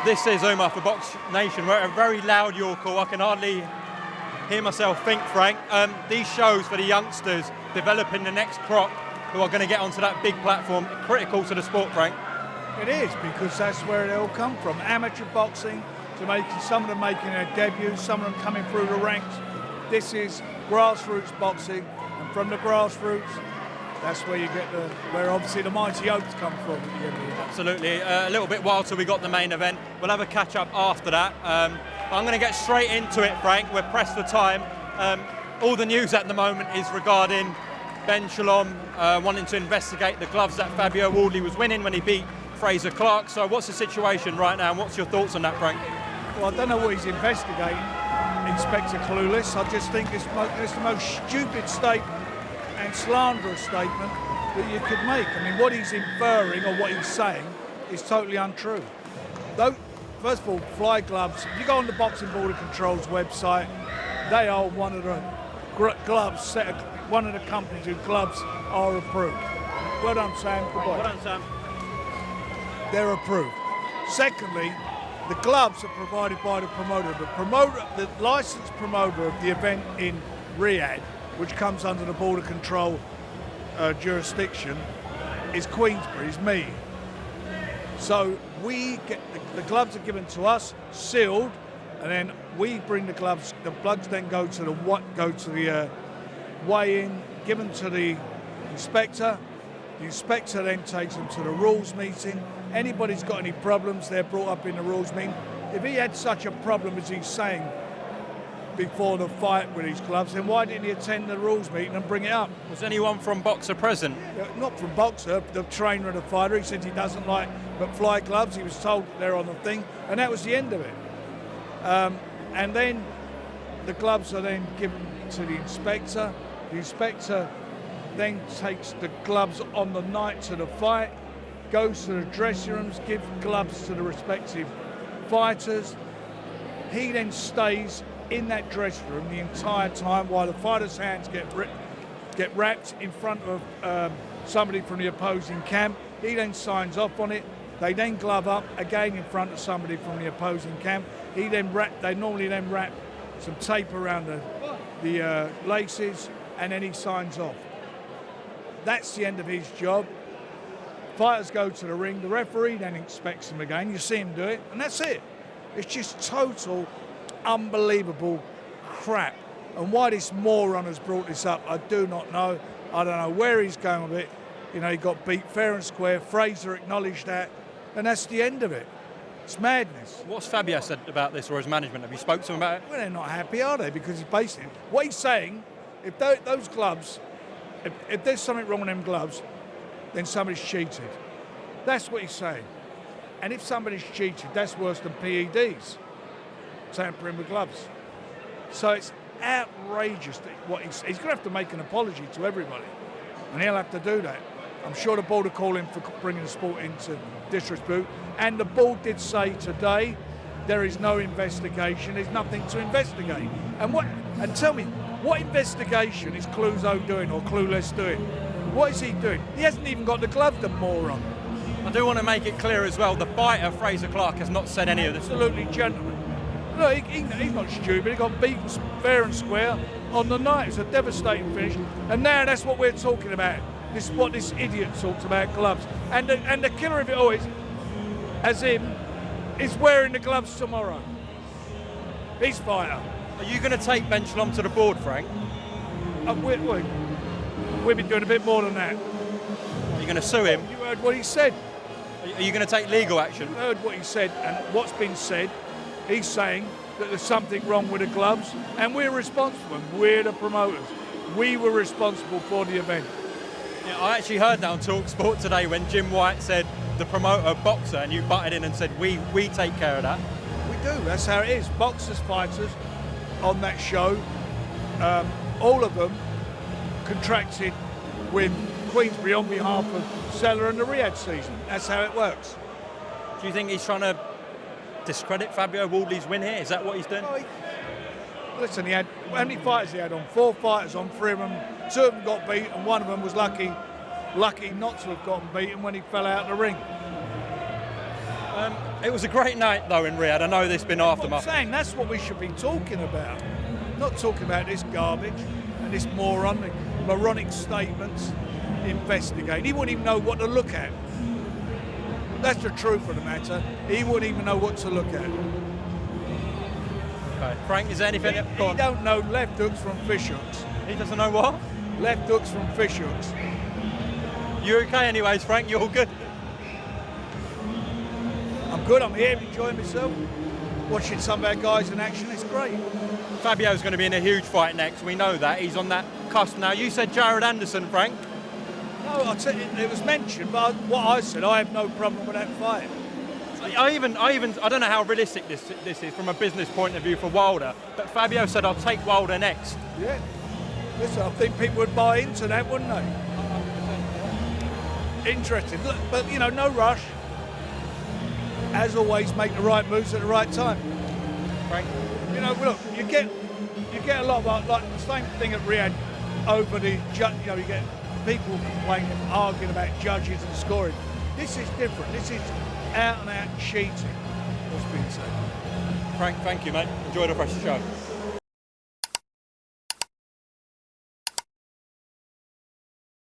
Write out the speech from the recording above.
This is Umar for BoxNation. We're at a very loud York. I can hardly hear myself think, Frank. These shows for the youngsters developing the next crop who are going to get onto that big platform, critical to the sport, Frank. It is, because that's where it all come from. Amateur boxing, to some of them making their debuts, some of them coming through the ranks. This is grassroots boxing, and from the grassroots, that's where you get where obviously the mighty oaks come from at the end of the day. Absolutely. A little bit while till we got the main event. We'll have a catch up after that. I'm going to get straight into it, Frank. We're pressed for time. All the news at the moment is regarding Ben Shalom wanting to investigate the gloves that Fabio Wardley was winning when he beat Frazer Clarke. So what's the situation right now, and what's your thoughts on that, Frank? Well, I don't know what he's investigating, Inspector Clueless. I just think it's the most stupid statement and slanderous statement that you could make. I mean, what he's inferring or what he's saying is totally untrue. Though, first of all, fly gloves, if you go on the Boxing Board of Control's website, they are one of the gloves, one of the companies whose gloves are approved. Well done, Sam. Well done, Sam. They're approved. Secondly, the gloves are provided by the promoter. The licensed promoter of the event in Riyadh, which comes under the Border Control jurisdiction, is Queensbury, is me. So we get the gloves are given to us, sealed, and then we bring the gloves. The plugs then go to the weigh-in, given to the inspector. The inspector then takes them to the rules meeting. Anybody's got any problems, they're brought up in the rules meeting. If he had such a problem as he's saying before the fight with his gloves, then why didn't he attend the rules meeting and bring it up? Was anyone from Boxer present? Not from Boxer, the trainer of the fighter. He said he doesn't like McFly gloves. He was told they're on the thing, and that was the end of it. And then the gloves are then given to the inspector. The inspector then takes the gloves on the night to the fight, goes to the dressing rooms, gives gloves to the respective fighters. He then stays in that dressing room the entire time while the fighters' hands get wrapped in front of somebody from the opposing camp. He then signs off on it. They then glove up again in front of somebody from the opposing camp. They normally then wrap some tape around the laces, and then he signs off. That's the end of his job. Fighters go to the ring. The referee then inspects them again. You see him do it, and that's it. It's just total, unbelievable crap. And why this moron has brought this up, I do not know. I don't know where he's going with it. You know, he got beat fair and square. Frazer acknowledged that, and that's the end of it. It's madness. What's Fabio said about this, or his management? Have you spoke to him about it? Well, they're not happy, are they? Because he's basically, what he's saying, if those gloves, if there's something wrong with them gloves, then somebody's cheated. That's what he's saying. And if somebody's cheated, that's worse than PEDs, tampering with gloves. So it's outrageous that what he's going to have to make an apology to everybody, and he'll have to do that. I'm sure the board will call him for bringing the sport into disrepute. And the board did say today there is no investigation. There's nothing to investigate. And tell me, what investigation is Cluzo doing or Clueless doing? What is he doing? He hasn't even got the glove, the moron. I do want to make it clear as well, the fighter, Frazer Clarke, has not said any of this. Absolutely gentleman. No, he's not stupid. He got beaten fair and square on the night. It's a devastating finish. And now that's what we're talking about. This is what this idiot talks about, gloves. And the killer of it all is, as him, is wearing the gloves tomorrow. His fighter. Are you going to take Ben Shalom to the board, Frank? We've been doing a bit more than that. Are you going to sue him? You heard what he said. Are you going to take legal action? You heard what he said, and what's been said. He's saying that there's something wrong with the gloves, and we're responsible. We're the promoters. We were responsible for the event. Yeah, I actually heard that on TalkSport today when Jim White said the promoter Boxer, and you butted in and said we take care of that. We do. That's how it is. Boxers, fighters on that show, all of them contracted with Queensbury on behalf of Seller and the Riyadh season. That's how it works. Do you think he's trying to discredit Fabio Wardley's win here? Is that what he's doing? Listen, how many fighters he had on? 4 fighters on, 3 of them, 2 of them got beat, and 1 of them was lucky not to have gotten beaten when he fell out of the ring. It was a great night though in Riyadh. I know there's been aftermath. I'm saying that's what we should be talking about. Not talking about this garbage and this moronic statements. Investigate. He wouldn't even know what to look at. That's the truth of the matter. He wouldn't even know what to look at. Okay. Frank, is there anything? He don't know left hooks from fish hooks. He doesn't know what? Left hooks from fish hooks. You okay anyways, Frank? You all good? I'm good. I'm here enjoying myself. Watching some of our guys in action. It's great. Fabio's going to be in a huge fight next. We know that. He's on that cusp now. You said Jared Anderson, Frank. No, it was mentioned, but what I said, I have no problem with that fight. I don't know how realistic this is from a business point of view for Wilder, but Fabio said I'll take Wilder next. Yeah. Listen, I think people would buy into that, wouldn't they? Interesting. Look, but you know, no rush. As always, make the right moves at the right time. Frank? You know, look, you get a lot of like the same thing at Riyadh over the you know, you get people complaining, arguing about judges and scoring. This is different. This is out and out cheating. What's being said. Frank, thank you, mate. Enjoy the rest of the show.